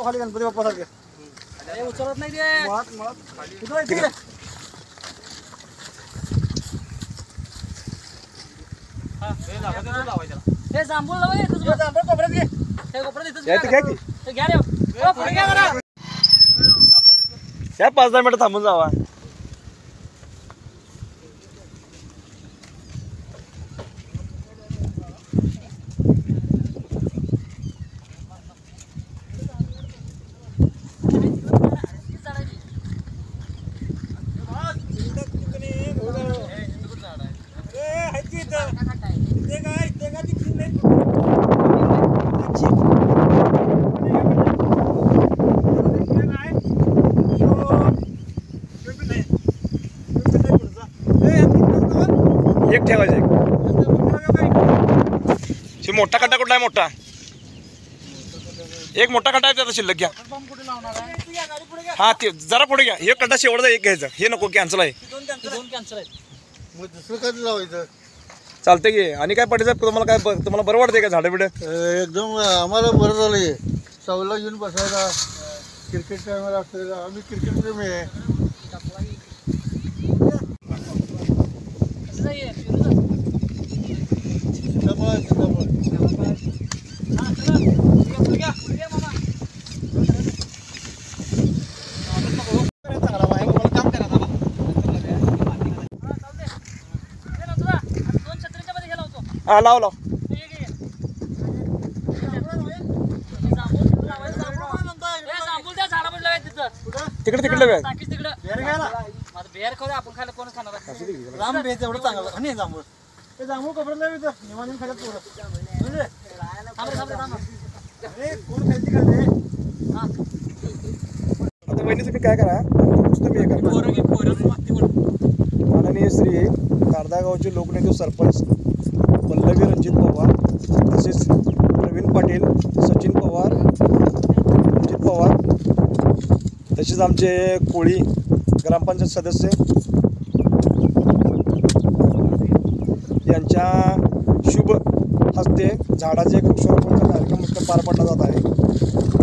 खाली गणपती बाप्पा सारखे उचलत नाही ते हे जांभूळ कोपऱ्यात घे ते कोपऱ्यात घ्या रे पुढे घ्या जरा या 5-10 मिनिटं थांबून जावा एक ठेवायचं मोठा खड्डा कुठला आहे मोठा एक मोठा खड्डा आहे त्याचा शिल्लक घ्या हा ते जरा पुढे घ्या हे खड्डा शेवटचा एक घ्यायचा हे नको कॅन्सल आहे दुसरं कधी लावायचं चालतंय की आणि काय पडायचं तुम्हाला बरं वाटतंय का झाडं बिडं एकदम आम्हाला बरं झालं सावला घेऊन बसायला क्रिकेट टायमाला असतं आम्ही क्रिकेट प्रेमी आहे हा लाव लाव तिकडे तिकडे आपण खायला कोण खाणार राम बेच एवढं चांगलं आणि जांभूळ ते जांभूळ कपड्याला निवांत खायला पोरं आता वहिनी तुम्ही काय करा तुम्ही हे करा माननीय श्री कारदा गावचे लोकनेते सरपंच पल्लवी रणजित पवार तसेच प्रवीण पाटील सचिन पवार रणजित पवार तसेच आमचे कोळी ग्रामपंचायत सदस्य यांच्या शुभ हस्ते झाडाचे एक वृक्षारोपणाचा कार्यक्रम पार पडला जात आहे